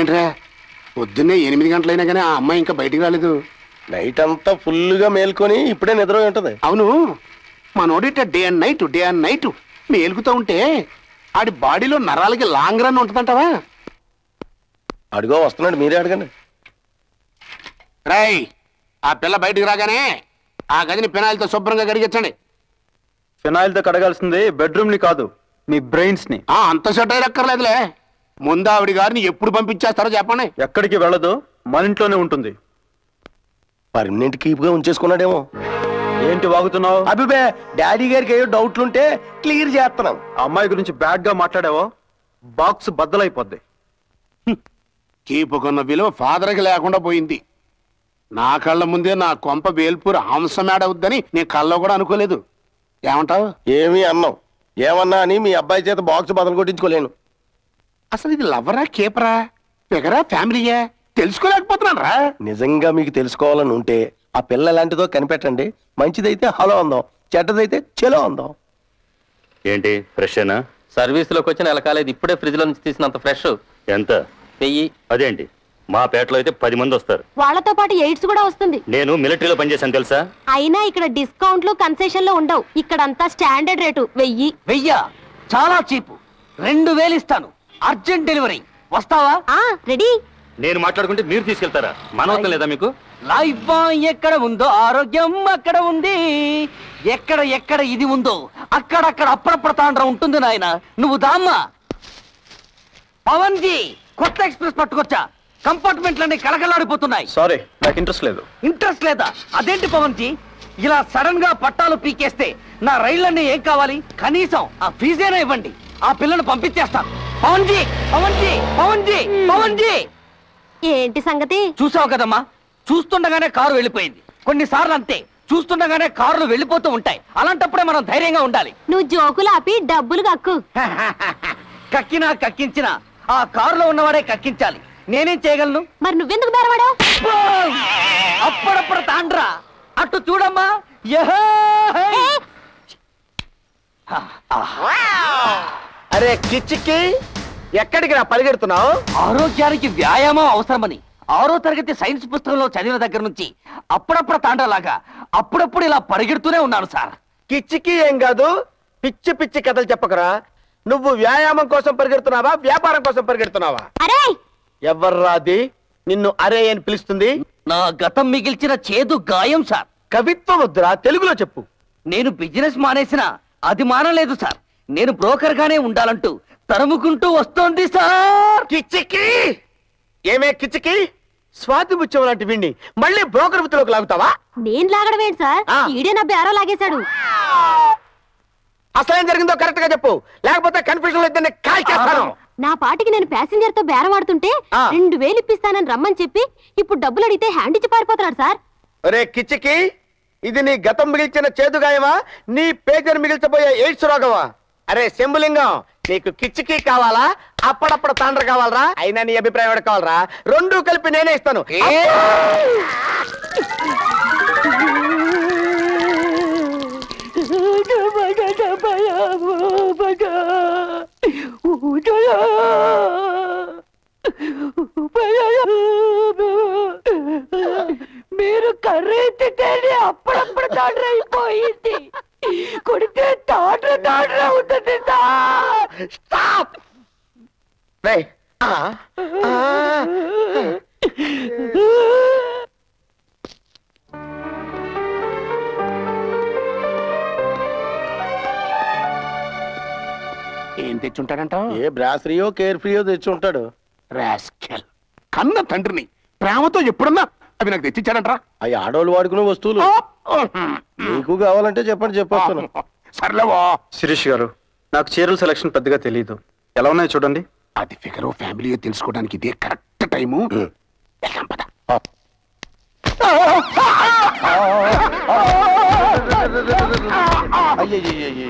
అదేంట్రా పొద్దున్నే 8 గంటలైనా కానీ ఆ అమ్మాయి ఇంకా బయటికి రాలేదు. నైట్ అంతా ఫుల్గా మేల్కొని ఇప్పుడే నిద్ర ఉంటది. అవును, మనోడిట డే అండ్ నైట్ మేలుకుతూ ఉంటే ఆడి బాడీలో నరాలకి లాంగ్ రన్ ఉంటుందంటావా? అడుగో వస్తున్నాడు, మీరే అడగండి. రాయ్, ఆ పిల్ల బయటికి రాగానే ఆ గదిని ఫినాయిల్తో శుభ్రంగా కడిగించండి. ఫినాయిల్తో కడగాల్సింది బెడ్రూమ్ ని కాదు, మీ బ్రెయిన్స్ ని. అంత సెట్ అయ్యక్కర్లేదులే. ముందు ఆవిడ గారిని ఎప్పుడు పంపించేస్తారో చెప్పండి. ఎక్కడికి వెళ్ళదు, మన ఇంట్లోనే ఉంటుంది. పర్మనెంట్ కీప్గా ఉంచేసుకున్నాడేమో. ఏంటి వాగుతున్నావు? అభిబే, డాడీ గారికి ఏదో డౌట్లుంటే క్లియర్ చేస్తున్నాం. అమ్మాయి గురించి బ్యాడ్ గా మాట్లాడావో బాక్స్ బద్దలైపోద్ది. కీపుకున్న విలువ ఫాదర్కి లేకుండా పోయింది. నా కళ్ళ ముందే నా కొంప వేల్పూర్ హంసమేడవుద్దని నేను కల్లో కూడా అనుకోలేదు. ఏమంటావు? ఏమీ అన్నాం. ఏమన్నా అని మీ అబ్బాయి చేత బాక్స్ బదులు కొట్టించుకోలేను. అసలు ఇది లవ్వరా, కేపరా, ఫిగరా, ఫ్యామిలీయా తెలుసుకోలేకపోతున్నాను రా. నిజంగా మీకు తెలుసుకోవాలని ఉంటే ఆ పిల్ల ఎలాంటిదో కనిపెట్టండి. మంచిదైతే హలో అందాం, చెడ్డదైతే చెలో అందాం. ఏంటి ఫ్రెషేనా? సర్వీస్లోకి వచ్చిన నెల కాలేదు, ఇప్పుడే ఫ్రిడ్జ్ లో నుంచి తీసినంత ఫ్రెష్. ఎంత? 1000. అదేంటి, మా పేటలో అయితే 10 మంది వస్తారు. వాళ్ళతో పాటు ఎయిడ్స్ కూడా వస్తుంది. నేను మిలిటరీలో పనిచేశాను తెలుసా. అయినా ఇక్కడ డిస్కౌంట్లు కన్సెషన్లు ఉండవు. ఇక్కడంతా స్టాండర్డ్ రేటు 1000. 1000 చాలా చీపు. 2000 ఇస్తాను, అర్జెంట్ డెలివరీ. వస్తావా? రెడీ. నేను మాట్లాడుకుంటే మీరు తీసుకెళ్తారా? మనవతం లేదా మీకు? లైఫ్ ఎక్కడ ఉందో ఆరోగ్యం అక్కడ ఉంది. ఎక్కడ ఎక్కడ ఇది ఉందో అక్కడక్కడ అప్పుడప్పుడు తాండ్ర ఉంటుంది నాయన. నువ్వు దామ్మా. పవన్ జీ, కొత్త ఎక్స్ప్రెస్ పట్టుకొచ్చా. కంపార్ట్మెంట్లన్నీ కలకలాడిపోతున్నాయి. సారీ, నాకు ఇంట్రెస్ట్ లేదు. ఇంట్రెస్ట్ లేదా? అదేంటి పవన్ జీ, ఇలా సడన్ గా పట్టాలు పీకేస్తే నా రైళ్లన్నీ ఏం కావాలి? కనీసం ఆ ఫీజైనా ఇవ్వండి. ఆ పిల్లను పంపించేస్తాను. పవన్ జీ, పవన్ జీ, పవన్ జీ, పవన్ జీ. ఏంటి సంగతి? చూసావు కదమ్మా, చూస్తుండగానే కారు వెళ్ళిపోయింది. కొన్నిసార్లు అంతే, చూస్తుండగానే కారులు వెళ్ళిపోతూ ఉంటాయి. అలాంటప్పుడే మనం ధైర్యంగా ఉండాలి. నువ్వు జోకులు ఆపి డబ్బులు కక్కు. కక్కినా కక్కించినా ఆ కారులో ఉన్నవాడే కక్కించాలి. నేనేం చేయగలను? మరి నువ్వెందుకు బేరవాడావు? అప్పుడప్పుడు తాండ్రా. అటు చూడమ్మా. అరే కిచ్చికి, ఎక్కడికి రా పరిగెడుతున్నావు? ఆరోగ్యానికి వ్యాయామం అవసరమని 6వ తరగతి సైన్స్ పుస్తకంలో చదివిన దగ్గర నుంచి అప్పుడప్పుడు తాండ్రలాగా అప్పుడప్పుడు ఇలా పరిగెడుతూనే ఉన్నాను సార్. కిచ్చికి ఏం కాదు, పిచ్చి పిచ్చి కథలు చెప్పకరా. నువ్వు వ్యాయామం కోసం పరిగెడుతున్నావా, వ్యాపారం కోసం పరిగెడుతున్నావా? అరే, ఎవర్రాది నిన్ను అరే అని పిలుస్తుంది? నా గతం మిగిల్చిన చేదు గాయం సార్. కవిత్వం వద్దురా, తెలుగులో చెప్పు. నేను బిజినెస్ మానేసినా అది మానలేదు సార్. నేను బ్రోకర్ గానే ఉండాలంటూ తరుముకుంటూ వస్తోంది సార్. కిచ్చికి ఏమే కిచ్చికి, స్వాతి ముత్యం లాంటి వీణ్ణి మళ్ళీ బ్రోకర్ వృత్తిలోకి లాగుతావా? నేను లాగడం ఏంటి సార్? ఈడే నా బేర లాగేశాడు. అసలేం జరిగిందో కరెక్ట్ గా చెప్పు, లేకపోతే కన్ఫ్యూజన్ లో ఇద్దరిని కాల్ చేస్తాను. నా పాటికి నేను ప్యాసింజర్ తో బేరం ఆడుతుంటే 2000 ఇప్పిస్తానని రమ్మని చెప్పి ఇప్పుడు డబ్బులు అడిగితే హ్యాండ్ ఇచ్చి పారిపోతున్నాడు సార్. ఒరే కిచ్చికి, ఇది నీ గతం మిగిల్చిన చేదు గాయమా, నీ పేజర్ మిగిల్చబోయే ఎయిడ్స్ రోగమా? అరే శంభులింగం, నీకు కిచ్చికి కావాలా, అప్పుడప్పుడు తాండ్ర కావాలరా? అయినా నీ అభిప్రాయం ఎవరు కావాలరా? రెండూ కలిపి నేనే ఇస్తాను. మీరు కర్రీ తింటేనే అప్పుడప్పుడు తాడ్ర అయిపోయింది. కొడితే తాడ్ర ఉంటుంది. స్టాప్. ఏం తెచ్చుంటాడంట? ఏ బ్రాసరీయో కేర్ ఫ్రీయో తెచ్చి ఉంటాడు. రాస్కెల్, కన్న తండ్రిని ప్రేమతో ఎప్పుడన్నా అవి నాకు తెచ్చిచ్చాడంటరా? అవి ఆడవాళ్ళు వాడుకునే వస్తువులు. నీకు కావాలంటే చెప్పండి, చెప్పొస్తాను. సర్లేవా. శిరీష్ గారు, నాకు చీరల సెలక్షన్ పెద్దగా తెలియదు. ఎలా ఉన్నాయో చూడండి. అది ఫిగర్ ఫ్యామిలీ తెలుసుకోవడానికి ఇదే కరెక్ట్ టైము. వెళ్దాం పద.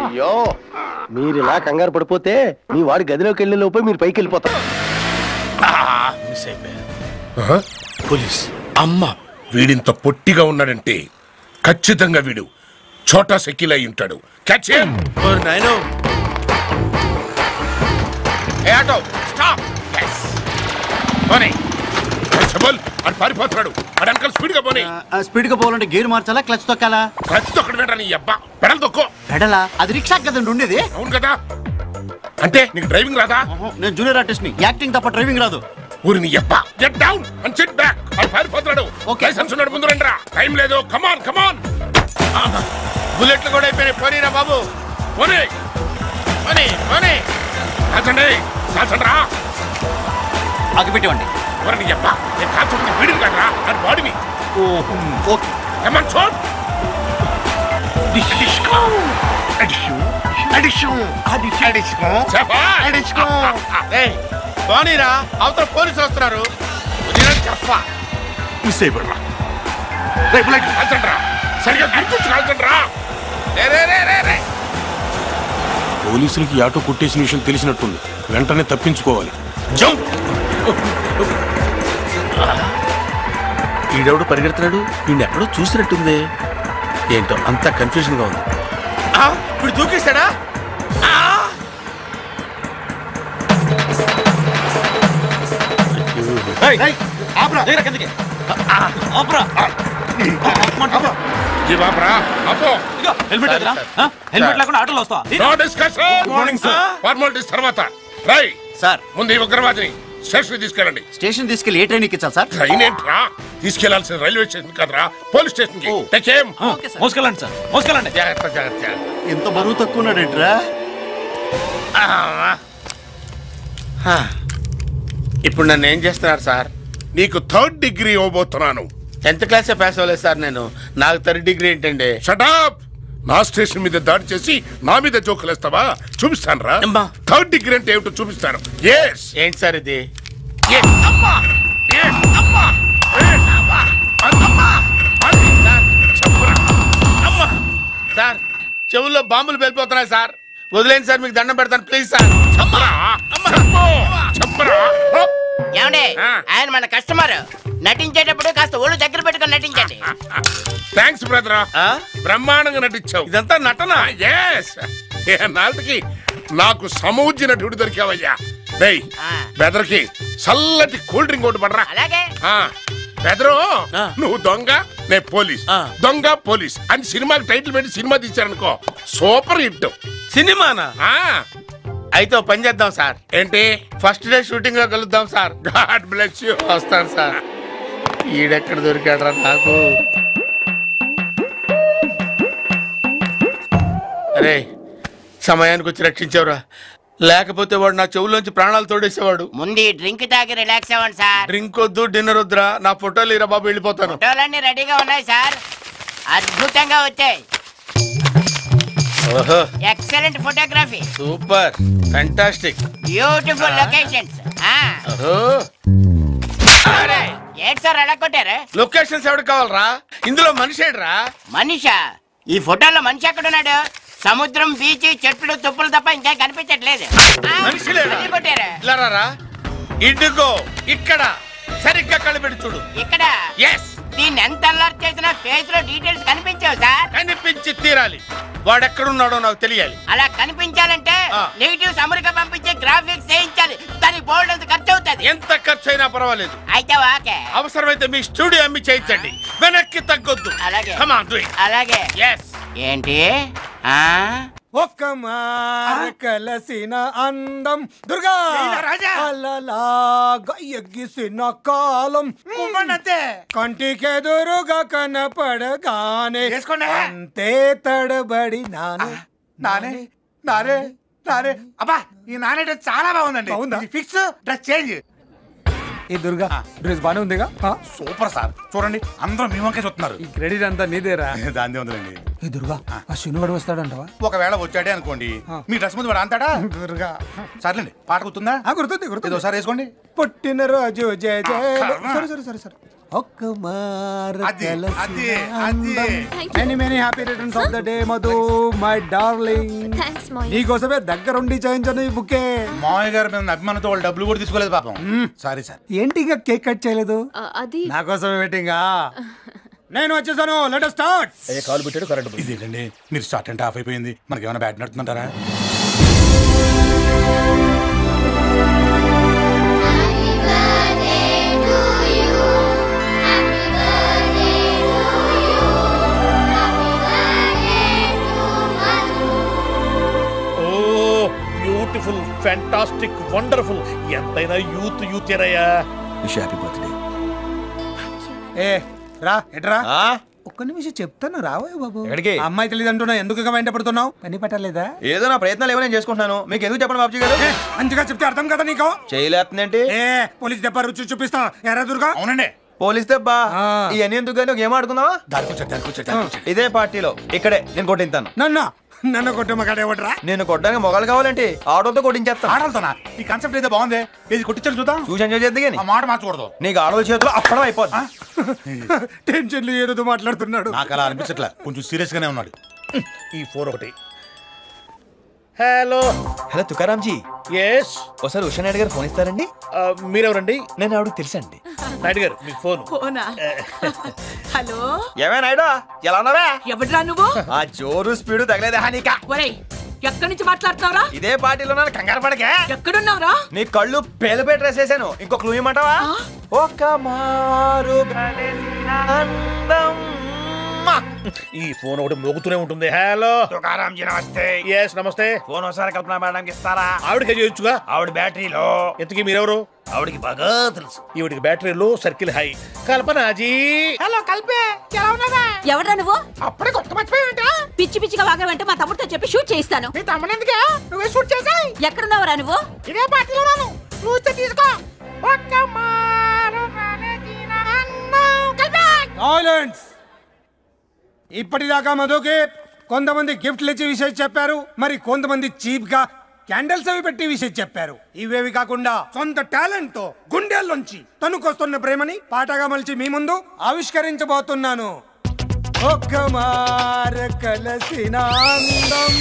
అయ్యో, మీరు ఇలా కంగారు పడిపోతే మీ వాడి గదిలోకి వెళ్ళే లోపే మీరు పైకి వెళ్ళిపోతారు. పోలీస్ అమ్మ, వీడింత పొట్టిగా ఉన్నాడంటే ఖచ్చితంగా వీడు చోటా సెకిల్ అయి ఉంటాడు. Catch him. నాయనో, ఆటో స్టాప్. పోనీ కానిస్టేబుల్ అది పారిపోతున్నాడు అది అంకల్ స్పీడ్ గా పోనీ స్పీడ్ గా పోవాలంటే గేర్ మార్చాలా క్లచ్ తొక్కాలా క్లచ్ తొక్కడు వెంట నీ అబ్బా పెడల్ తొక్కో పెడలా అది రిక్షా కదండి ఉండేది అవును కదా అంటే నీకు డ్రైవింగ్ రాదా నేను జూనియర్ ఆర్టిస్ట్ ని యాక్టింగ్ తప్ప డ్రైవింగ్ రాదు ఊరి నీ అబ్బా get down and SIT back అది పారిపోతున్నాడు లైసెన్స్ ఉన్నాడు ముందు రండిరా టైం లేదు కమాన్ కమాన్ బుల్లెట్లు కూడా అయిపోయినాయి పోనీరా బాబు పోనీ పోనీ పోనీ కాల్చండి కాల్చండి రా ఆగిపెట్టేవండి ఊరి నీ అబ్బా నేను కాల్చుకుంటే వీడిని కదరా అది బాడీని ఓకే కమాన్ చూడ్ పోనీరా అవతల పోలీసులు వస్తున్నారు చెప్పా మిస్ అయిపోయినా రేపు కాల్చండి రా సరిగ్గా గుర్తొచ్చి కాల్చండి రా పోలీసులకి ఆటో కొట్టేసిన విషయం తెలిసినట్టుంది వెంటనే తప్పించుకోవాలి జంప్ ఈడెవడు పరిగెడుతున్నాడు వీడిని ఎక్కడో చూసినట్టుంది ఏంటో అంతా కన్ఫ్యూజన్ గా ఉంది ఇప్పుడు దూకేస్తాడా హెల్మెట్ లేకుండా ఆటోలో వస్తా ఫార్మాలిటీస్ తర్వాత రై సార్ ముందు ఈ ఉగ్రవాదిని స్టేషన్ తీసుకెళ్ళండి స్టేషన్ తీసుకెళ్లి ఏ ట్రైన్ ఎక్కించాలి సార్ ట్రైన్ ఏంట్రా తీసుకెళ్లాల్సిన రైల్వే స్టేషన్ కదరా పోలీస్ స్టేషన్ కి మోసుకెళ్ళండి సార్ మోసుకెళ్ళండి జాగ్రత్త జాగ్రత్త ఎంత బరువు తక్కువ ఉన్నాడేంట్రా ఇప్పుడు నన్ను ఏం చేస్తున్నారు సార్ నీకు 3rd డిగ్రీ ఇవ్వబోతున్నాను 10th క్లాసే పాస్ అవ్వలేదు సార్ నేను నాకు 3rd డిగ్రీ ఏంటండి షటప్ నా స్టేషన్ మీద దాడి చేసి నా మీద జోకులేస్తావా చూపిస్తాను రా అమ్మా. 3rd డిగ్రీ అంటే ఏమిటో చూపిస్తాను ఎస్ ఏంటి సార్ ఇది సార్ చెవుల్లో బాంబులు వెళ్ళిపోతున్నాయి సార్ వదిలేండి సార్ మీకు దండం పెడతాను ప్లీజ్ సార్ ఏమండి ఆయన మన కస్టమర్ నటించేటప్పుడు కాస్త ఒళ్ళు దగ్గర పెట్టుకొని నటించండి థ్యాంక్స్ బ్రదర్ బ్రహ్మాండంగా నటించావు ఇదంతా నటన ఎస్ నాటికి నాకు సమూజ్య నటుడు దొరికావయ్యా డేయ్ బెదర్కి చల్లటి కూల్ డ్రింక్ ఒకటి పడరా అలాగే బెదరు నువ్వు దొంగ నే పోలీస్ దొంగ పోలీస్ అని సినిమాకి టైటిల్ పెట్టి సినిమా తీశారనుకో సూపర్ హిట్ సినిమానా అయితే పని చేద్దాం సార్ ఏంటి ఫస్ట్ డే షూటింగ్ లో కలుద్దాం సార్ గాడ్ బ్లెస్ యూ వస్తాను సార్ ఈడెక్కడ దొరికాడరా నాకు అరే సమయానికి వచ్చి రక్షించావురా లేకపోతే వాడు నా చెవుల్లోంచి ప్రాణాలు తోడేసేవాడు ముందు డ్రింక్ తాగి రిలాక్స్ అవ్వండి సార్ డ్రింక్ వద్దు డిన్నర్ వద్దురా నా ఫోటోలు ఇరా బాబు వెళ్ళిపోతాను ఫోటోలన్నీ రెడీగా ఉన్నాయి సార్ అద్భుతంగా వచ్చాయి ఓహో excellent photography super fantastic beautiful locations ఓహో ఏంటి సార్ అలా కొట్టారు లొకేషన్స్ ఎవరికి కావాలరా ఇందులో మనిషి ఏడ్రా మనిషా ఈ ఫోటోలో మనిషి ఎక్కడున్నాడు సముద్రం బీచ్ చెట్లు తుప్పులు తప్ప ఇంకా కనిపించట్లేదు మనిషి లేడా? మళ్ళీ కొట్టారు ఇలా రారా ఇదిగో ఇక్కడ సరిగ్గా కనిపెట్టి చూడు ఇక్కడ ఎస్ దీన్ని ఎంత అల్లరి చేసినా ఫేస్ లో డీటెయిల్స్ కనిపించావు సార్ కనిపించి తీరాలి వాడెక్కడున్నాడో నాకు తెలియాలి అలా కనిపించాలంటే నెగిటివ్స్ అమెరికా పంపించి గ్రాఫిక్స్ చేయించాలి దానికి బోల్డ్ అంత ఖర్చు అవుతుంది ఎంత ఖర్చు అయినా పర్వాలేదు అయితే ఓకే అవసరమైతే మీ స్టూడియో అమ్మి చేయించండి వెనక్కి తగ్గొద్దు అలాగే Come on, do it. అలాగే Yes. ఏంటి ఒక్క మార కలసిన అందం దుర్గా అలలాగా ఎగ్గిసిన కాలం కంటికెదురుగా కనపడగానే అంతే తడబడి నానే అబ్బా ఈ నానే చాలా బాగుందండి ఫిక్స్ డ్రెస్ చేంజ్ ఈ దుర్గా డ్రెస్ బానే ఉందిగా సూపర్ సార్ చూడండి అందరూ మీ వంకే చూస్తున్నారు ఈ క్రెడిట్ అంతా నీదేరా దాందే ఉందండి ఈ దుర్గా ఆ శనుగడు వస్తాడంటవా ఒకవేళ వచ్చాడే అనుకోండి మీ డ్రెస్ ముందు వాడు అంతాడా దుర్గా సర్లేండి పాట గుర్తుందా గుర్తుంది ఒకసారి వేసుకోండి పుట్టిన రోజు జయ జయ సరే ఒక్క మార many many happy returns of the day Madhu my darling నీకోసమే దగ్గరుండి చేయించాను ఈ బుకే మామయ్య గారి మీద అభిమానంతో వాళ్ళు డబ్బులు కూడా తీసుకోలేదు పాపం సారీ సార్ ఏంటి ఇంకా కేక్ కట్ చేయలేదు నా కోసమే వెయిటింగా నేను వచ్చేసాను లెట్ us స్టార్ట్ కాలు పెట్టాడు కరెంట్ ఇదేంటండి మీరు స్టార్ట్ అంటే ఆఫ్ అయిపోయింది మనకి ఏమైనా బ్యాట్ నడుతుంటారా Happy birthday ఫ్యాంటాస్టిక్ వండర్ఫుల్ ఎంతైనా యూత్ ఏనయ్యా. Happy birthday. ఏ రా ఎట్రా ఒక్క నిమిషం చెప్తాను రావోయ్ బాబు. అమ్మాయి తెలియదు అంటున్నా ఎందుకు వెంట పడుతున్నావు? పని పట్టలేదా? ఏదో నా ప్రయత్నాలు ఏమో నేను చేసుకుంటున్నాను, మీకు ఎందుకు చెప్పండి బాబుజీ గారు? మంచిగా చెప్తే అర్థం కదా నీకు? చేయలేస్తుందేంటి? పోలీస్ దెబ్బ రుచి చూపిస్తా. ఎరా దుర్గా? అవునండి. పోలీస్ దెబ్బా? ఇవన్నీ ఎందుకు కానీ ఒక ఏం ఆడుకుందావా? ఇదే పార్టీలో ఇక్కడే నేను కొట్టింతాను. నన్ను కొట్టే మగాడేవట్రా? నేను కొట్టడానికి మొగలు కావాలంటే ఆడోతో కొట్టించేస్తాను. ఆడలతోనా? ఈ కాన్సెప్ట్ అయితే బాగుంది. ఇది కొట్టించాలి చూద్దాం. చూసి ఎంజాయ్ చేద్ది కానీ ఆ మాట మార్చకూడదు. నీకు ఆడోల చేతిలో అప్పడం అయిపోద్ది. టెన్షన్ ఏదో మాట్లాడుతున్నాడు. నాకు అలా అనిపించట్లే, కొంచెం సీరియస్ గానే ఉన్నాడు. ఈ ఫోన్ ఒకటి. Hello hello Tukaramji. ఎస్. ఒకసారి ఉషా నాయుడు గారు ఫోన్ ఇస్తారండి? మీరెవరండి? నేను ఆవిడకి తెలుసండి. నాయుడు గారు మీకు ఫోన్. హలో ఏమే నాయుడు, ఎలా ఉన్నావా? ఎవడ్రా నువ్వు? ఆ జోరు స్పీడు తగలేదా నీకా? ఒరేయ్ ఎక్కడి నుంచి మాట్లాడుతున్నావురా? ఇదే పార్టీలో నన్ను కంగారు పడకే. ఎక్కడున్నావురా? నీ కళ్ళు పేలుపే డ్రెస్ వేసాను. ఇంకో క్లూ ఇమ్మంటావా? ఒక మారు అందం. ఈ ఫోన్ ఒకటి మోగుతూనే ఉంటుంది. హలో తుకారాంజీ నమస్తే. ఎస్ నమస్తే. ఫోన్ ఒకసారి కల్పన మేడంకి ఇస్తారా? ఆవిడకి చేయొచ్చుగా. ఆవిడ బ్యాటరీలో. ఎంతకీ మీరెవరు? ఆవిడకి బాగా తెలుసు. ఈవిడికి బ్యాటరీలో సర్కిల్ హై. కల్పనాజీ. హలో కల్పే ఎలా ఉన్నావా? ఎవడ్రా నువ్వు? అప్పుడే కొత్త మర్చిపోయావంట. పిచ్చి పిచ్చిగా వాగావంటే మా తమ్ముడితో చెప్పి షూట్ చేయిస్తాను. మీ తమ్ముడు ఎందుకే? నువ్వే షూట్ చేసాయి. ఎక్కడున్నావురా నువ్వు? ఇదే పార్టీలో రాను. చూస్తే తీసుకో. సైలెన్స్. ఇప్పటిదాకా మధుకి కొంతమంది గిఫ్ట్లు ఇచ్చే విషయం చెప్పారు, మరి కొంతమంది చీప్ గా క్యాండిల్స్ అవి పెట్టి విషయం చెప్పారు. ఇవేవి కాకుండా సొంత టాలెంట్ తో గుండెల్లోంచి తనుకొస్తున్న ప్రేమని పాటగా మలిచి మీ ముందు ఆవిష్కరించబోతున్నాను. ఒక్క మార కలసిన అందం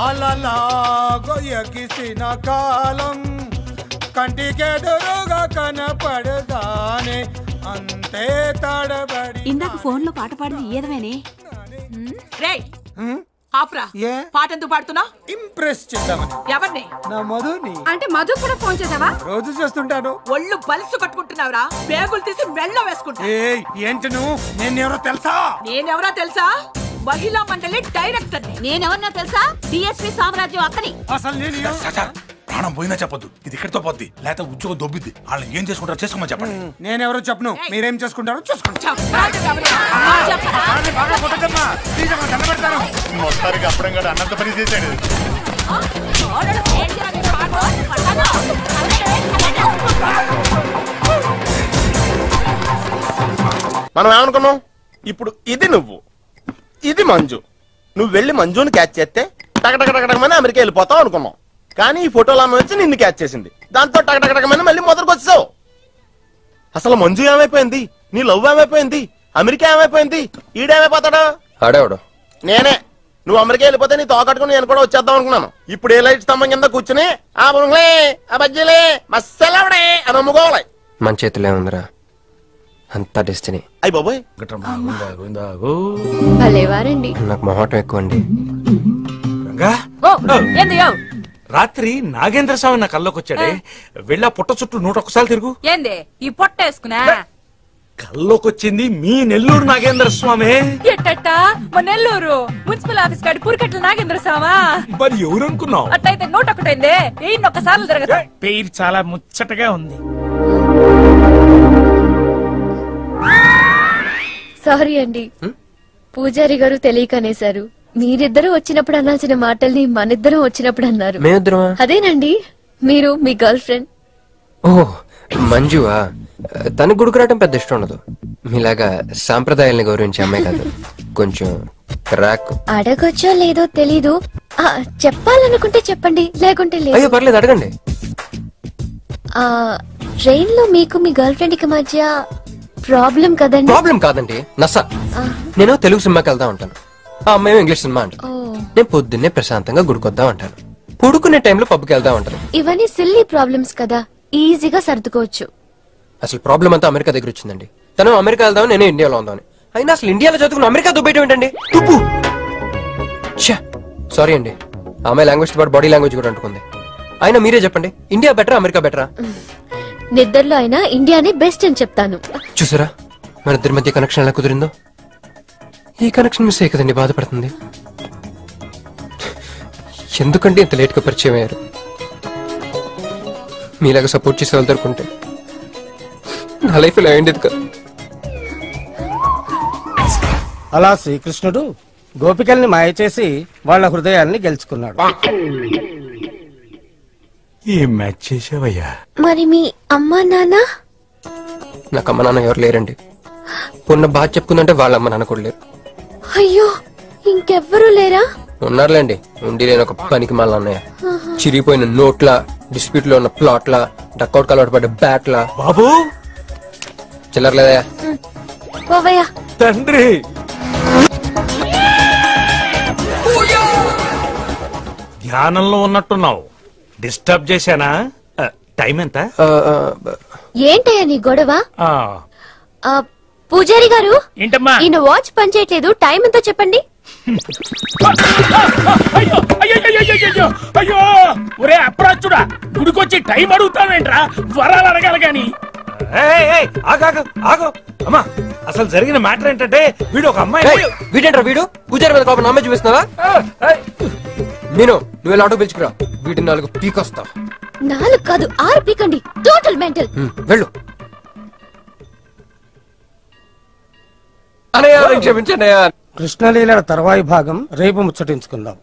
అలలాగో ఎగిసిన కాలం కంటికెదురుగా కనపడదానే అంతే తడబడి. ఇందాక ఫోన్ లో పాట పాడింది ఏదమేనే? రేయ్ ఆప్రా, పాట ఎందుకు పాడుతున్నా? ఇంప్రెస్ చేద్దామని. ఎవరిని? నా మధుని. అంటే మధు కూడా ఫోన్ చేసావా? రోజు చేస్తుంటాను. ఒళ్ళు బలుసు కట్టుకుంటున్నావురా? పేగులు తీసి మెళ్ళో వేసుకుంటా. ఏంటి నువ్వు? నేనెవరో తెలుసా? నేనెవరో తెలుసా? మహిళా మండలి డైరెక్టర్. నేనెవరో తెలుసా? డిఎస్పీ సామ్రాజ్యం అక్కని. అసలు నేను ప్రాణం పోయినా చెప్పొద్దు. ఇది ఇక్కడితో పోద్ది, లేకపోతే ఉద్యోగం దొబ్బిద్ది. వాళ్ళు ఏం చేసుకుంటారో చేసుకోమని చెప్పండి. నేనెవరో చెప్పను, మీరేం చేసుకుంటారో చూసుకోండి. మొత్తానికి అప్పుడే కూడా అన్నంత పని చేశాడు. మనం ఏమనుకున్నాం? ఇప్పుడు ఇది నువ్వు, ఇది మంజు. నువ్వు వెళ్ళి మంజుని క్యాచ్ చేస్తే టకటకటకమని అమెరికా వెళ్ళిపోతావు అనుకున్నాం. కానీ ఈ ఫోటోలో ఆమె వచ్చి నిన్ను క్యాచ్ చేసింది. దాంతో టకటకటకమని మళ్ళీ మొదటికి వచ్చావు. అసలు మంజు ఏమైపోయింది? నీ లవ్ ఏమైపోయింది? అమెరికా ఏమైపోయింది? ఈడేమైపోతాడు? ఆడేవాడు నేనే. నువ్వు అమెరికా వెళ్ళిపోతే నీ తోకట్టుకుని నేను కూడా వచ్చేద్దాం అనుకున్నాను. ఇప్పుడు ఏ లైట్ స్తంభం కింద కూర్చుని ఆ బుంగ్లే ఆ బజ్జీలే మస్సలవడే అని అమ్ముకోవాలి. మన చేతిలో ఉందిరా అంత డెస్టినీ. అయ్యి బాబోయ్, నాకు మొహటం ఎక్కువ అండి. రాత్రి నాగేంద్ర స్వామి నా కల్లోకి వచ్చాడే. వెళ్ళా పుట్ట చుట్టూ 101 తిరుగు. ఏంది ఈ పొట్ట వేసుకున్నా? కల్లోకి వచ్చింది మీ నెల్లూరు నాగేంద్ర స్వామి. ఎట్టట్టా మా నెల్లూరు మున్సిపల్ ఆఫీస్ కాడి పూరికట్ల నాగేంద్ర స్వామా? మరి ఎవరు అనుకున్నావు? అట్టయితే 101 101 తిరగదు. పేరు చాలా ముచ్చటగా ఉంది. సారీ అండి, పూజారి గారు తెలియకనేశారు. మీరిద్దరూ వచ్చినప్పుడు అనాల్సిన మాటల్ని మనిద్దరం వచ్చినప్పుడు అన్నారు. మేమిద్దరమా? అదేనండి, మీరు మీ గర్ల్ ఫ్రెండ్. ఓ మంజువా? తనకు గుడికి రావడం పెద్ద ఇష్టం ఉండదు. మీలాగా సాంప్రదాయాల్ని గౌరవించే అమ్మాయి కాదు. కొంచెం క్రాక్. అడగొచ్చో లేదో తెలీదు, చెప్పాలనుకుంటే చెప్పండి, లేకుంటే లేదు. అయ్యో పర్లేదు, అడగండి. ట్రైన్ లో మీకు మీ గర్ల్ ఫ్రెండ్ కి మధ్య ప్రాబ్లం కదండి? ప్రాబ్లం కాదండి, నస. నేను తెలుగు సినిమాకి వెళ్తా ఉంటాను, ఆ అమ్మాయి ఇంగ్లీష్ సినిమా అంట. నేను పొద్దున్నే ప్రశాంతంగా గుడికొద్దాం అంటాను, పుడుకునే టైంలో పబ్కి వెళ్దాం అంటాను. ఇవన్నీ సిల్లీ ప్రాబ్లమ్స్ కదా, ఈజీగా సర్దుకోవచ్చు. అసలు ప్రాబ్లం అంతా అమెరికా దగ్గర వచ్చిందండి. తను అమెరికా వెళ్దాం, నేను ఇండియాలో ఉందామని. అయినా అసలు ఇండియాలో చదువుకుని అమెరికా దుబ్బేయటం ఏంటండి? సారీ అండి, ఆమె లాంగ్వేజ్ తో పాటు బాడీ లాంగ్వేజ్ కూడా అంటుకుంది. అయినా మీరే చెప్పండి, ఇండియా బెటరా అమెరికా బెటరా? నిద్దర్లో అయినా ఇండియానే బెస్ట్ అని చెప్తాను. చూసారా మన ఇద్దరి మధ్య కనెక్షన్ ఎలా కుదిరిందో? ఈ కనెక్షన్ మిస్ అయ్యి కదండి బాధపడుతుంది. ఎందుకంటే ఇంత లేట్ గా పరిచయం అయ్యారు? మీలాగా సపోర్ట్ చేసే వాళ్ళు దొరుకుంటే నా లైఫ్ ఇలా అయ్యింది కదా. అలా శ్రీకృష్ణుడు గోపికల్ని మాయ చేసి వాళ్ళ హృదయాల్ని గెలుచుకున్నాడు. ఏం మ్యాచ్ చేసావయ్యా? మరి మీ అమ్మా నాన్న? నాకు అమ్మ నాన్న ఎవరు లేరండి. పొన్న బాగా చెప్పుకుందంటే వాళ్ళ అమ్మ నాన్న కూడా లేరు. అయ్యో, ఇంకెవ్వరూ లేరా? ఉన్నారులేండి, ఉండి లేని ఒక పనికి మళ్ళీ అన్నయ్య. చిరిగిపోయిన నోట్ల, డిస్ప్యూట్ లో ఉన్న ప్లాట్ల, డక్అౌట్ కలవాటు పడ్డ బ్యాట్ల. బాబు చిల్లర్లేదా? పోవయ్యా. తండ్రి ధ్యానంలో ఉన్నట్టున్నావు. డిస్టర్బ్ చేశానా? టైం ఎంత? ఏంటయ్యా నీ గొడవ? పూజారి గారు, ఏంటమ్మా ఈయన వాచ్ పనిచేయట్లేదు, టైం ఎంతో చెప్పండి. అయ్యో ఒరే అప్రాచుడా, గుడికొచ్చి టైం అడుగుతావేంట్రా? వరాలు అడగాలి గాని. అమ్మా, అసలు జరిగిన మ్యాటర్ ఏంటంటే వీడు ఒక అమ్మాయి. వీడేంట్రా వీడు? పూజారి మీద కోపం నమ్మే చూపిస్తున్నావా? నేను నువ్వు ఎలా ఆటో పిలుచుకురా, వీటి 4 పీకొస్తా. 4 కాదు 6 పీకండి. Total mental. వెళ్ళు. అనయ్య క్షమించన్నయ్య. కృష్ణలీల తర్వాయి భాగం రేపు ముచ్చటించుకుందాం.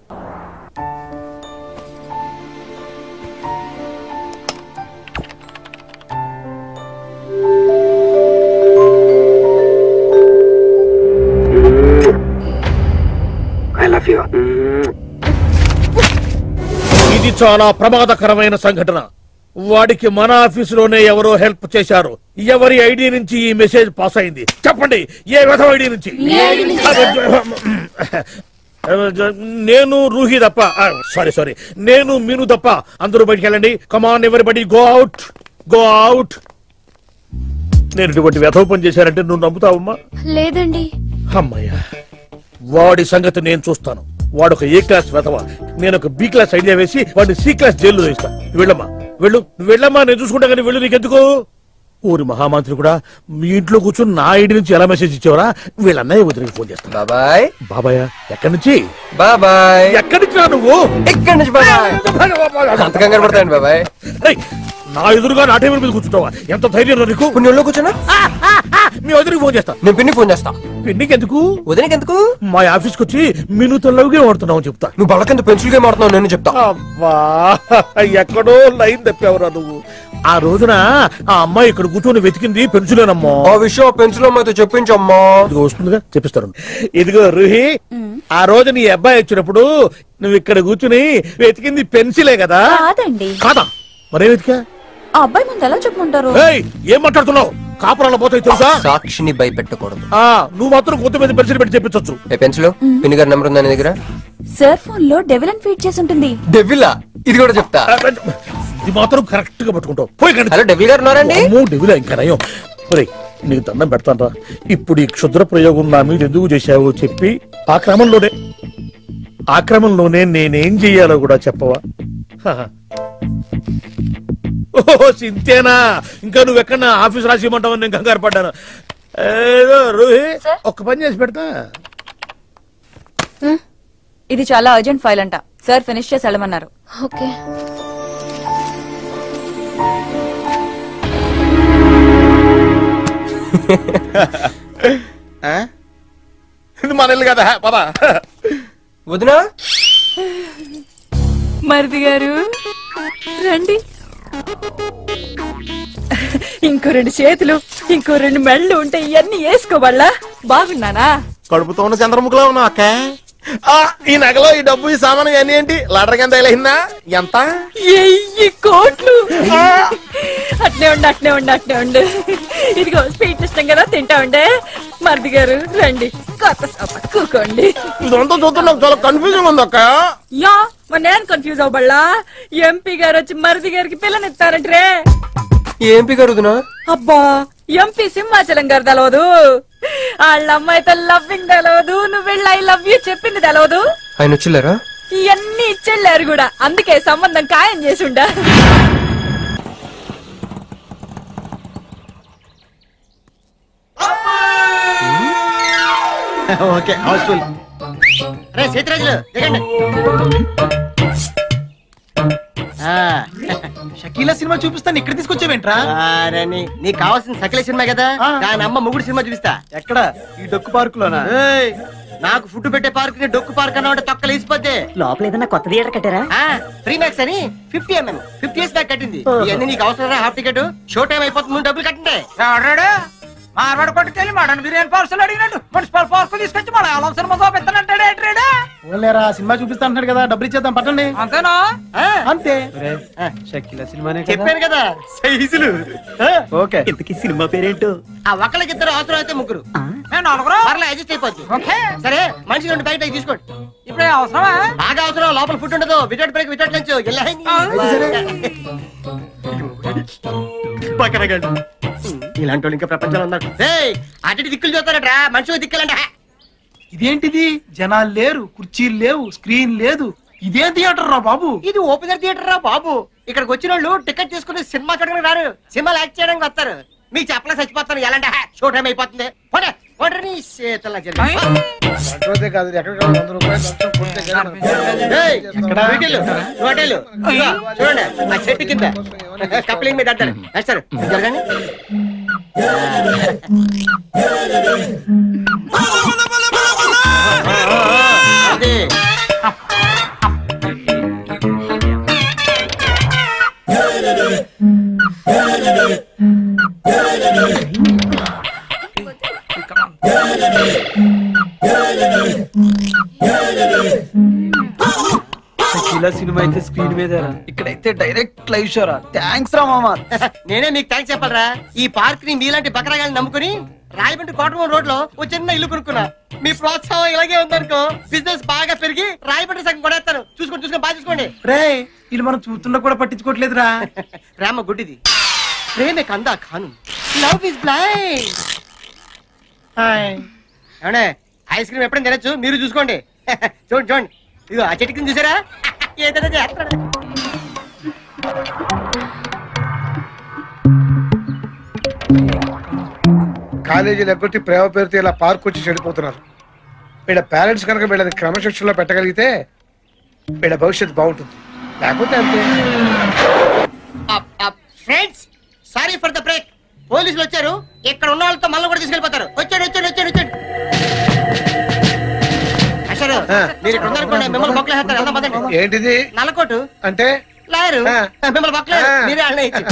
ఇది చాలా ప్రమాదకరమైన సంఘటన. వాడికి మన ఆఫీసులోనే ఎవరో హెల్ప్ చేశారు. ఎవరి ఐడి నుంచి ఈ మెసేజ్ పాస్ అయింది? చెప్పండి, ఏ విధం ఐడి నుంచి? నేను రూహి తప్ప, సారీ నేను మీను తప్ప అందరూ బయటికి వెళ్ళండి. Come on everybody, go out, go out. నేను ఇటువంటి వ్యధవ పని చేశానంటే నువ్వు నమ్ముతావమ్మా? లేదండి. అమ్మయ్యా, వాడి సంగతి నేను చూస్తాను. వాడు ఒక ఏ క్లాస్ వెధవ, నేను ఒక బి క్లాస్ ఐడియా వేసి వాడిని సి క్లాస్ జైల్లో వేస్తా. వెళ్ళమ్మా, వెళ్ళు, వెళ్ళమ్మా, నేను చూసుకుంటా. కానీ వెళ్ళు, నీకెందుకు? ఊరి మహామంత్రి కూడా మీ ఇంట్లో కూర్చొని నా ఐడి నుంచి ఎలా మెసేజ్ ఇచ్చేవరా? వీళ్ళన్నయ్య వదిలికి ఫోన్ చేస్తాను. బాబాయ్. బాబాయ్ ఎక్కడి నుంచి? బాబాయ్ ఎక్కడి నుంచి రా నువ్వు? ఎక్కడి నుంచి బాబాయ్? అంత కంగారు పడతాయండి బాబాయ్. నా ఎదురుగా నా టేబుల్ మీద కూర్చుంటావా? ఎంత ధైర్యం నీకు? పుణ్యంలో కూర్చున్నా. మీ వదిలికి ఫోన్ చేస్తా. నేను పిన్ని ఫోన్ చేస్తా. పిన్నికి ఎందుకు? వదిలికి ఎందుకు? మా ఆఫీస్కి వచ్చి మీనుతో లవ్గే వాడుతున్నావు చెప్తా. నువ్వు బలకంత పెన్సిల్ గేమ్ ఆడుతున్నావు నేను చెప్తా. అబ్బా, ఎక్కడో లైన్ తప్పావురా నువ్వు. ఆ రోజున ఆ అమ్మాయి ఇక్కడ కూర్చొని వెతికింది పెన్సిలేనమ్మా. ఆ విషయం పెన్సిల్ అమ్మాయితో చెప్పించమ్మా. వస్తుందిగా, చెప్పిస్తాను. ఇదిగో రూహి, ఆ రోజు నీ అబ్బాయి వచ్చినప్పుడు నువ్వు ఇక్కడ కూర్చుని వెతికింది పెన్సిలే కదా? కాదండి. కాదా? మరే వెతికా? ఆ అబ్బాయి ముందు ఎలా చెప్పుకుంటారు? ఏం మాట్లాడుతున్నావు? కాపురాల పోతాయి తెలుసా? సాక్షిని భయపెట్టకూడదు. నువ్వు మాత్రం కొత్త మీద పెన్సిల్ పెట్టి చెప్పించొచ్చు. ఏ పెన్సిల్? పిన్ని గారి నెంబర్ ఉందా నీ దగ్గర? సార్ ఫోన్ లో డెవిల్ అని ఫీడ్ చేసి ఉంటుంది. డెవిలా? ఇది కూడా చెప్తా. ఇది మాత్రం కరెక్ట్ గా పట్టుకుంటావు. పోయి. హలో, డెవిల్ గారు ఉన్నారండి? డెవిలా ఇంకా నయం. నీకు దండం పెడతానరా. ఇప్పుడు ఈ క్షుద్ర ప్రయోగం నా మీద ఎందుకు చేశావో చెప్పి ఆ క్రమంలోనే నేనేం చెయ్యాలో కూడా చెప్పవా? ఓహో, సింతేనా? ఇంకా నువ్వెక్కడ ఆఫీస్ రాసి ఇవ్వమంటావు? నేను కంగారు పడ్డాను. ఏదో రూహి, ఒక్క పని చేసి పెడతా. ఇది చాలా అర్జెంట్ ఫైల్ అంట. సార్ ఫినిష్ చేసి వెళ్ళమన్నారు. ఓకే. ఇది మన ఇల్లు కదా, పద. వదినా, మరిది గారు రండి. ఇంకో 2 చేతులు, ఇంకో 2 మెళ్ళు ఉంటే ఇవన్నీ వేసుకోవాలా? బాగున్నానా? కడుపుతో ఉన్న చంద్రముఖిలో ఉన్నావు అక్క. ఈ నగలో ఈ డబ్బు ఈ సామాను ఇవన్నీ ఏంటి? లాటరీ కింద వెళ్ళిందా? ఎంత? 1000 కోట్లు. అట్నే ఉండు. ఇదిగో స్వీట్ ఇష్టం కదా, తింటా ఉండే. మరిది గారు రండి, కొత్త సోఫా కూకోండి. ఇదంతా చూస్తే నాకు చాలా కన్ఫ్యూజన్ ఉంది అక్క. యా, మరి నేను కన్ఫ్యూజ్ అవ్వబల్లా? ఎంపీ గారు వచ్చి మరిది గారికి పిల్లనిస్తారంటే. ఎంపీ గారు వదినా? అబ్బా, ఎంపీ సింహాచలం గారు తెలవదు? వాళ్ళ అమ్మాయితో లవ్వింగ్ తెలవదు? నువ్వు వెళ్ళి ఐ లవ్ యూ చెప్పింది తెలవదు? ఆయన వచ్చిల్లారా? ఇవన్నీ ఇచ్చెళ్ళారు కూడా, అందుకే సంబంధం ఖాయం చేసుండా. Okay, Housefull. సీతరాజులు దిగండి. షకీలా సినిమా చూపిస్తాను ఇక్కడ తీసుకొచ్చావేంట్రా? నీకు కావాల్సిన సకల సినిమా కదా, దాని అమ్మ మొగుడు సినిమా చూపిస్తా. ఎక్కడ? ఈ డొక్కు పార్క్ లోనా? నాకు ఫుడ్ పెట్టే పార్క్ ని డొక్కు పార్క్ అన్న తొక్కలు వేసిపోతే లోపల ఏదైనా కొత్త థియేటర్ కట్టారా? ఫ్రీ మ్యాక్స్ అని 50 years బ్యాక్ కట్టింది. ఇవన్నీ నీకు అవసరం? హాఫ్ టికెట్ షో టైం అయిపోతుంది, డబ్బులు కట్టండి. మార్వాడు కొట్టుకెళ్ళి మటన్ బిర్యానీ పార్సల్ అడిగినట్టు మున్సిపల్ పార్క్ తీసుకొచ్చి మన అలం సినిమా చూపిస్తానంటాడే. సినిమా చూపిస్తా అంటున్నాడు కదా, డబ్బులు ఇచ్చేద్దాం పట్టండి. అంతేనా? అంతే. షకీలా సినిమానే చెప్పాను కదా సైజులు. ఓకే. ఇంతకీ సినిమా పేరేంటో? ఆ ఒక్కళ్ళకిద్దరు అవసరం అయితే ముగ్గురు, పర్లే అడ్జస్ట్ అయిపోద్ది. సరే మనిషి 2 బయట తీసుకోండి. ఇప్పుడే అవసరమా? బాగా అవసరం. లోపల ఫుడ్ ఉండదు, వితౌట్ బ్రేక్ వితౌట్ లంచ్. ఇలాంటి వాళ్ళు ఇంకా ప్రపంచంలో ఉన్నారు. అటు దిక్కులు చూస్తారట్రా, మనుషులు దిక్కులంట. ఇదేంటిది? జనాలు లేరు, కుర్చీలు లేవు, స్క్రీన్ లేదు. ఇదేం థియేటర్ రా బాబు? ఇది ఓపెనర్ థియేటర్ రా బాబు. ఇక్కడికి వచ్చిన వాళ్ళు టికెట్ తీసుకుని సినిమా చూడడానికి రారు, సినిమాలు యాక్ట్ చేయడానికి వస్తారు. మీకు చెప్పలే చచ్చిపోతాను. ఎలాంటి షో టైం అయిపోతుంది. చూడండి ఆ చెట్టు కింద కప్లింగ్ మీద అంటారు. సార్ జరగండి. అదే సినిమా అయితే స్క్రీన్ మీద, ఇక్కడైతే డైరెక్ట్ లైవ్ షోరా. థ్యాంక్స్ రా మామా. నేనే మీకు థ్యాంక్స్ చెప్పాలరా. ఈ పార్క్ ని మీలాంటి బకరాగాన్ని నమ్ముకుని రాయబండ్రి కోటమూరు రోడ్ లో ఒక చిన్న ఇల్లు కొనుక్కున్నా. మీ ప్రోత్సాహం ఇలాగే ఉందనుకో, బిజినెస్ బాగా పెరిగి రాయబండ్రి సగం కొడేస్తాను. చూసుకొని బాగా చూసుకోండి. రే వీళ్ళు మనం చూస్తున్నా కూడా పట్టించుకోవట్లేదురా. ప్రేమ గుడ్డిది, ప్రేమే కందా ఖాను. Love is blind. ఏమండే ఐస్ క్రీమ్ ఎప్పుడైనా తినచ్చు, మీరు చూసుకోండి. చూడండి ఇదిగో ఆ చెట్టు కింద చూసారా, ఏదైనా చేస్తాడు. కాలేజీలు ఎగ్గొట్టి ప్రేమ పేరుతో ఇలా పార్క్ వచ్చి చెడిపోతున్నారు. వీళ్ళ పేరెంట్స్ కనుక వీళ్ళని క్రమశిక్షణలో పెట్టగలిగితే వీళ్ళ భవిష్యత్తు బాగుంటుంది. లేకపోతే అంతే. Friends sorry for the break. పోలీసులు వచ్చారు, ఇక్కడ ఉన్న వాళ్ళతో మళ్ళీ కూడా తీసుకెళ్ళిపోతారు. వచ్చాడు. అసలు మీరు ఇక్కడ ఉన్నారనుకోండి, మిమ్మల్ని బొక్కలేస్తారు. ఏంటిది? నల్లకోటు అంటే లాయరు, మిమ్మల్ని బొక్కలేదు. మీరే అన్న ఇచ్చి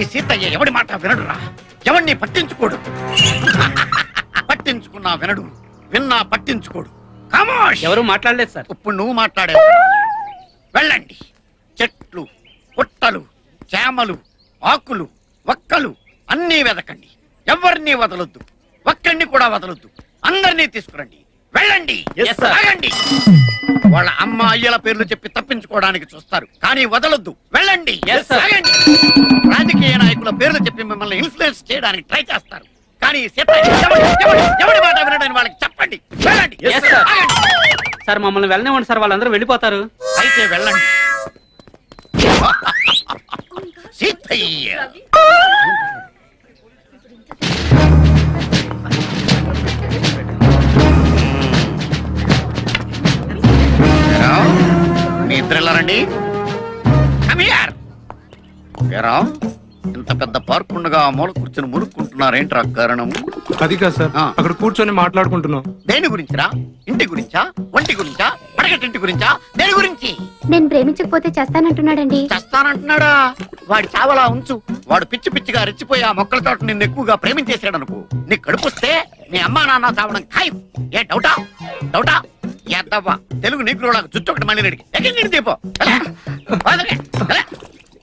ఈ సీతయ్య ఎవడి మాట వినడురా, ఎవడిని పట్టించుకోడు. పట్టించుకున్నా వినడు, విన్నా పట్టించుకోడు. ఎవరు మాట్లాడలేదు సార్. ఇప్పుడు నువ్వు మాట్లాడావు. వెళ్ళండి. చెట్లు, పుట్టలు, చేమలు, ఆకులు, ఒక్కలు అన్నీ వెదకండి. ఎవరిని వదలొద్దు, ఒక్కడిని కూడా వదలొద్దు. అందరినీ తీసుకురండి. వెళ్ళండి. ఆగండి. వాళ్ళ అమ్మ అయ్యల పేర్లు చెప్పి తప్పించుకోవడానికి చూస్తారు, కానీ వదలొద్దు. వెళ్ళండి. ఆగండి. రాజకీయ నాయకుల పేర్లు చెప్పి మిమ్మల్ని ఇన్ఫ్లుయెన్స్ చేయడానికి ట్రై చేస్తారు, కానీ ఎవడి మాట వినడని వాళ్ళకి చెప్పండి. వెళ్ళండి. సార్ మమ్మల్ని వెళ్ళనివ్వండి సార్, వాళ్ళందరూ వెళ్ళిపోతారు. అయితే వెళ్ళండి. సీతయ్య మీ ఇద్దరు వెళ్ళారండి. ఇంత పెద్ద పార్క్ ఉండగా మూల కూర్చొని మురుక్కుంటున్నారేంట్రా కారణం? అది కాదు సార్, అక్కడ కూర్చొని మాట్లాడుకుంటున్నాం. దేని గురించిరా? ఇంటి గురించా, ఒంటి గురించా, పడగటింటి గురించా, దేని గురించి? నేను ప్రేమించకపోతే చేస్తానంటున్నాడండి. చేస్తానంటున్నాడా? వాడి చావలా ఉంచు. వాడు పిచ్చి పిచ్చిగా రెచ్చిపోయి ఆ మొక్కల తోట నిన్ను ఎక్కువగా ప్రేమించేసాడు అనుకో, నీ కడుపుస్తే మీ అమ్మా నాన్న చావడం ఖాయం. ఏ డౌటా? ఎద్దవ్వా తెలుగు నీకు జుట్టు ఒకటి మళ్ళీ నడికి ఎక్కడ దీపో.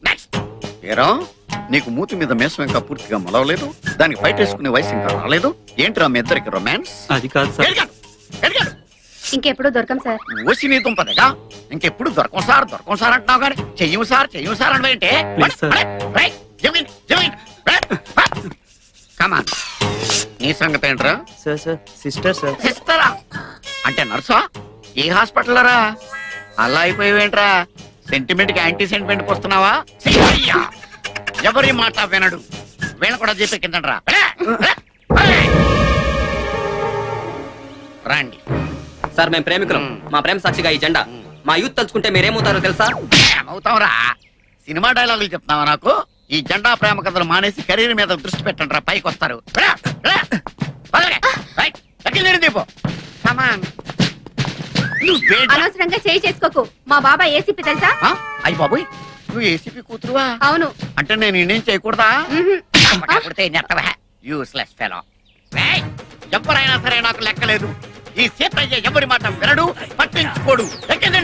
నెక్స్ట్ ఏరా, నీకు మూతి మీద మేసం ఇంకా పూర్తిగా మొలవలేదు, దానికి బయట వేసుకునే వయసు ఇంకా రాలేదు. ఏంట్రా మీ ఇద్దరికి రొమాన్స్? అది కాదు సార్. ఇంకెప్పుడు దొరకం సార్. ఓసి నీ దుంపదగా ఇంకెప్పుడు దొరకం సార్ అంటున్నావు కానీ చెయ్యం సార్ అంటే కమాన్. నీ సంగతి ఏంట్రా? సిస్టర్ సిస్టరా అంటే నర్సా? ఏ హాస్పిటల్ రా? అలా అయిపోయావేంట్రా? సెంటిమెంట్ కి యాంటీ సెంటిమెంట్ వస్తున్నావా? ఎవరి మాట వినడు. వీళ్ళ కూడా చెప్పెక్కిందండ్రా. రండి సార్, మేము ప్రేమికులం. మా ప్రేమ సాక్షిగా ఈ జెండా. మా యూత్ తలుచుకుంటే మీరేమవుతారో తెలుసా? ఏమవుతావురా? సినిమా డైలాగులు చెప్తున్నావా నాకు? ఈ జెండా ప్రేమ కథలు మానేసి కెరీర్ మీద దృష్టి పెట్టండి రా, పైకి వస్తారు. అనవసరంగా చేయి చేసుకోకు. మా బాబా ఏసీపీ తెలుసా? అయ్యి బాబోయ్, నువ్వు ఏసీపీ కూతురువా? అవును. అంటే నేను ఇండియన్ చేయకూడదా? Useless fellow. ఎవరైనా సరే నాకు లెక్కలేదు. ఈ సీతయ్య ఎవరి మాట వినడు, పట్టించుకోడు. ఎక్కండి